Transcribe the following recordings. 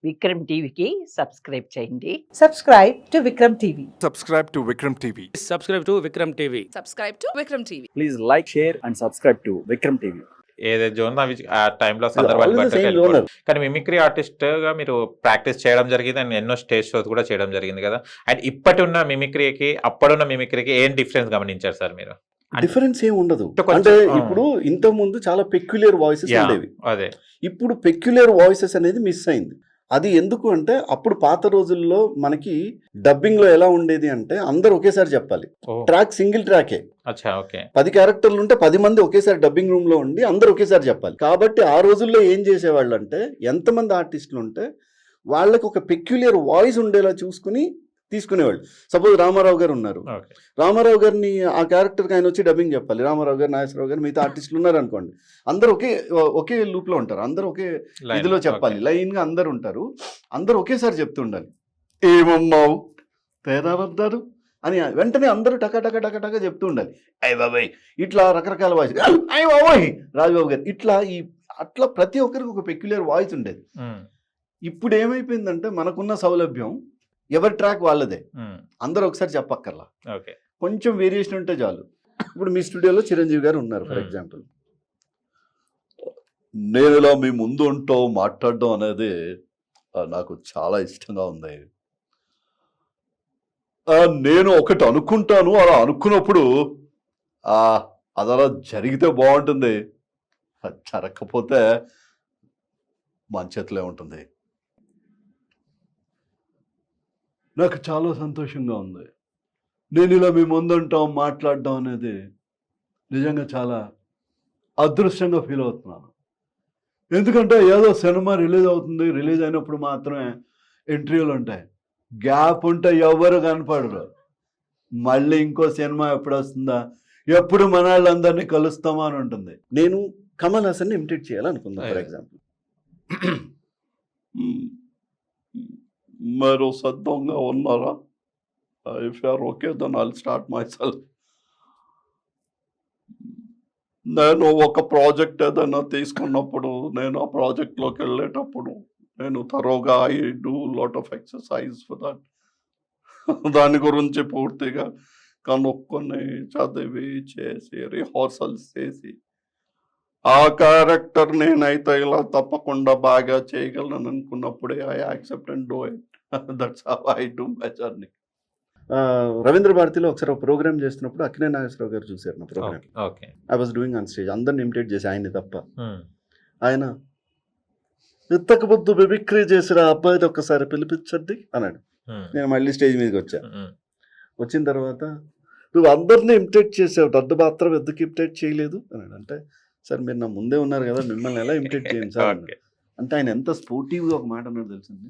విక్రమ్ టీవీకి సబ్స్క్రైబ్ చేయండి. Subscribe to Vikram TV. Subscribe to Vikram TV. Subscribe to Vikram TV. Subscribe to Vikram TV. Please like, share and subscribe to Vikram TV. ఏదైతే zone అవి ఆ టైంలో సందర్భాలు బట్టి వెళ్ళిపోవడం. కానీ మిమిక్రీ ఆర్టిస్ట్ గా మీరు ప్రాక్టీస్ చేయడం జరిగింది అండ్ ఎన్నో స్టేజ్ షోస్ కూడా చేయడం జరిగింది కదా. అండ్ ఇప్పటి ఉన్న మిమిక్రీకి అప్పుడున్న మిమిక్రీకి ఏం డిఫరెన్స్ గమనించారు సార్ మీరు? డిఫరెన్స్ ఏం ఉండదు. అంటే ఇప్పుడు ఇంత ముందు చాలా పెక్యులర్ వాయిసెస్ ఉండేవి. అదే ఇప్పుడు పెక్యులర్ వాయిసెస్ అనేది మిస్ అయింది. అది ఎందుకు అంటే అప్పుడు పాత రోజుల్లో మనకి డబ్బింగ్ లో ఎలా ఉండేది అంటే అందరు ఒకేసారి చెప్పాలి. Track single trachea. 10 క్యారెక్టర్లు ఉంటే 10 మంది ఒకేసారి డబ్బింగ్ రూమ్ లో ఉండి అందరు ఒకేసారి చెప్పాలి. కాబట్టి ఆ రోజుల్లో ఏం చేసేవాళ్ళు అంటే ఎంతమంది ఆర్టిస్టులు ఉంటే వాళ్ళకి ఒక పెక్యులర్ వాయిస్ ఉండేలా చూసుకుని తీసుకునేవాళ్ళు. సపోజ్ రామారావు గారు ఉన్నారు, రామారావు గారిని ఆ క్యారెక్టర్కి ఆయన వచ్చి డబ్బింగ్ చెప్పాలి. రామారావు గారు, నాగేశ్వరరావు గారు, మిగతా ఆర్టిస్టులు ఉన్నారు అనుకోండి, అందరు ఒకే లూప్ లో ఉంటారు, అందరు ఒకే ఇదిలో చెప్పాలి, లైన్ గా అందరు ఉంటారు, అందరు ఒకేసారి చెప్తూ ఉండాలి. ఏమన్నావు తేరావద్దారు అని వెంటనే అందరూ టక టక టక టక చెప్తూ ఉండాలి. అయ్య బాబాయ్ ఇట్లా రకరకాల వాయిస్, అయ్య బాబాయ్ రాజబాబు గారు ఇట్లా అట్లా ప్రతి ఒక్కరికి ఒక పెక్యులర్ వాయిస్ ఉండేది. ఇప్పుడు ఏమైపోయిందంటే మనకున్న సౌలభ్యం ఎవరి ట్రాక్ వాళ్ళదే, అందరూ ఒకసారి చెప్పక్కర్లా, కొంచెం వేరియేషన్ ఉంటే చాలు. ఇప్పుడు మీ స్టూడియోలో చిరంజీవి గారు ఉన్నారు ఫర్ ఎగ్జాంపుల్. నేను ఇలా మీ ముందు ఉంటావు మాట్లాడడం అనేది నాకు చాలా ఇష్టంగా ఉంది. నేను ఒకటి అనుకుంటాను, అలా అనుకున్నప్పుడు అది అలా జరిగితే బాగుంటుంది, జరగకపోతే మన చేతిలో ఉంటుంది. నాకు చాలా సంతోషంగా ఉంది. నేను ఇలా మీ ముందుంటాం మాట్లాడడం అనేది నిజంగా చాలా అదృష్టంగా ఫీల్ అవుతున్నాను. ఎందుకంటే ఏదో సినిమా రిలీజ్ అవుతుంది, రిలీజ్ అయినప్పుడు మాత్రమే ఎంట్రీలు ఉంటాయి, గ్యాప్ ఉంటే ఎవరు కనపడరు. మళ్ళీ ఇంకో సినిమా ఎప్పుడు వస్తుందా, ఎప్పుడు మన వాళ్ళందరినీ కలుస్తామా అని ఉంటుంది. నేను కమల్ హాసన్ని ఇమిటేట్ చేయాలనుకుందాం ఫర్ ఎగ్జాంపుల్. మీరు సిద్ధంగా ఉన్నారా? If you are okay then I'll start myself. నేను ఒక ప్రాజెక్ట్ ఏదైనా తీసుకున్నప్పుడు, నేను ఆ ప్రాజెక్ట్లోకి వెళ్ళేటప్పుడు నేను తరోగా I do lot of exercise for that. దాని గురించి పూర్తిగా కనుక్కొని చదివి చేసి రిహార్సల్స్ చేసి ఆ క్యారెక్టర్ నేనైతే ఇలా తప్పకుండా బాగా చేయగలను అనుకున్నప్పుడే I accept and do it. That's how I do my journey. Ravindra భారతిలో ఒకసారి ఒక ప్రోగ్రామ్ చేస్తున్నప్పుడు అక్కినే నాగేశ్వరరావు గారు చూశారు నా program. I was doing on stage, అందరిని ఇమిటేట్ చేసి ఆయన్ని తప్ప. ఆయన ఎత్తకబొద్దు మిమిక్రీ చేసిన అబ్బాయిని ఒక్కసారి పిలిపించండి అన్నాడు. నేను మళ్ళీ స్టేజ్ మీదకి వచ్చా. వచ్చిన తర్వాత నువ్వు అందరినీ ఇమిటేట్ చేసావు, నన్ను మాత్రం ఎందుకు ఇమిటేట్ చేయలేదు అన్నాడు. అంటే సార్ మీరు నా ముందే ఉన్నారు కదా, మిమ్మల్ని ఎలా ఇమిటేట్ చేయండి సార్ అంటే ఆయన ఎంత స్పోర్టివ్గా ఒక మాట అన్నాడు తెలిసింది.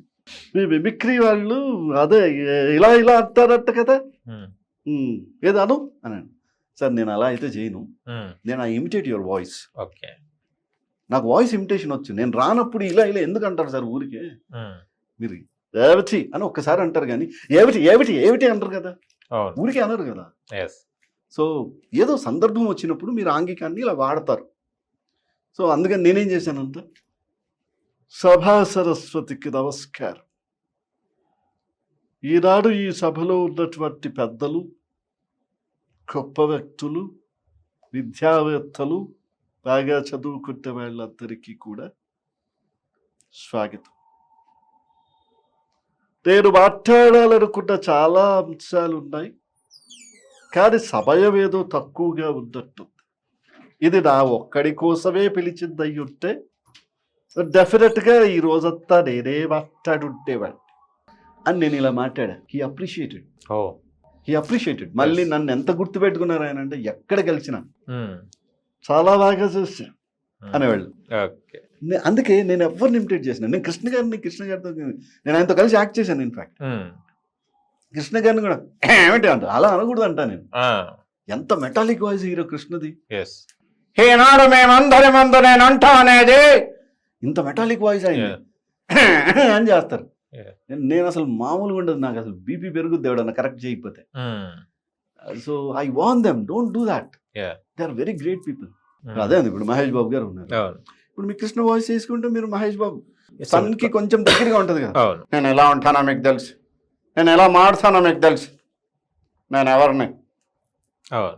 మీ మిమిక్రీ వాళ్ళు అదే ఇలా ఇలా అంటారట కదా, ఏదాను అన్నాడు. సార్ నేను అలా అయితే చేయను, నేను ఐ ఇమిటేట్ యువర్ వాయిస్. నాకు వాయిస్ ఇమిటేషన్ వచ్చు, నేను రానప్పుడు ఇలా ఇలా ఎందుకు అంటారు సార్ ఊరికే, మీరు ఏమిటి అని ఒక్కసారి అంటారు కానీ ఏమిటి ఏమిటి ఏమిటి అంటారు కదా, ఊరికే అనరు కదా. సో ఏదో సందర్భం వచ్చినప్పుడు మీరు ఆంగికాన్ని ఇలా వాడతారు. సో అందుకని నేనేం చేశానంటే, సభా సరస్వతికి నమస్కారం. ఈనాడు ఈ సభలో ఉన్నటువంటి పెద్దలు, గొప్ప వ్యక్తులు, విద్యావేత్తలు, బాగా చదువుకునే వాళ్ళందరికీ కూడా స్వాగతం. నేను మాట్లాడాలనుకున్న చాలా అంశాలు ఉన్నాయి, కానీ సమయం ఏదో తక్కువగా ఉన్నట్టుంది. ఇది నా ఒక్కడి కోసమే పిలిచింది అయి ఉంటే డెఫినెట్గా ఈ రోజంతా నేనే మాట్లాడుంటేవాడిని అని నేను ఇలా మాట్లాడా. He appreciated. మళ్ళీ నన్ను ఎంత గుర్తుపెట్టుకున్నారు ఆయన అంటే, ఎక్కడ కలిసినా చాలా బాగా చూసాను అనేవాళ్ళు. అందుకే నేను ఎవరిని ఇమిటేట్ చేసిన, నేను కృష్ణ గారితో నేను ఆయనతో కలిసి యాక్ట్ చేశాను. ఇన్ఫాక్ట్ కృష్ణ గారిని కూడా ఏమిటి అంట అలా అనకూడదు అంటా నేను. ఎంత మెటాలిక్ వాయిస్ హీరో కృష్ణది. ఈనాడు మేమందరి ముందు నేను అంటా అనేది ఇంత మెటాలిక్ వాయిస్ ఆయన అని చేస్తారు. నేను అసలు మామూలుగా ఉండదు, నాకు అసలు బీపీ పెరుగుద్ది ఎవడన్నా కరెక్ట్ చేయకపోతే. So I want them, don't do that, they are very great people. అదే ఇప్పుడు మహేష్ బాబు గారు ఉన్నారు, ఇప్పుడు మీ కృష్ణ వాయిస్ చేసుకుంటే మీరు మహేష్ బాబు సన్ కి కొంచెం దగ్గరగా ఉంటది కదా. అవును. నేను ఎలా ఉంటానో మీకు తెలుసు, నేను ఎలా మాడుతానో మీకు తెలుసు, నేను ఎవరిని. అవును.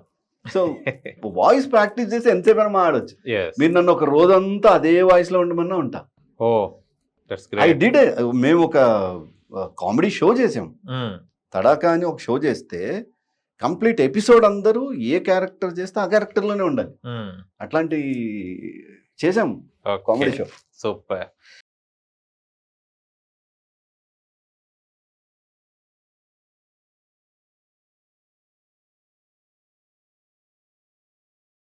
సో వాయిస్ ప్రాక్టీస్ చేసి ఎంతసేపు మాడొచ్చు. Yes. మీరు నన్ను ఒక రోజంతా అదే వాయిస్ లో ఉండమన్నా ఉంటా. Oh, that's I great. Did. మేము ఒక కామెడీ షో చేసాం, Mm. తడాకా అని ఒక షో చేస్తే కంప్లీట్ ఎపిసోడ్ అందరూ ఏ క్యారెక్టర్ చేస్తే ఆ క్యారెక్టర్ లోనే ఉండాలి. Mm. అట్లాంటి చేసాం కామెడీ షో. సూపర్.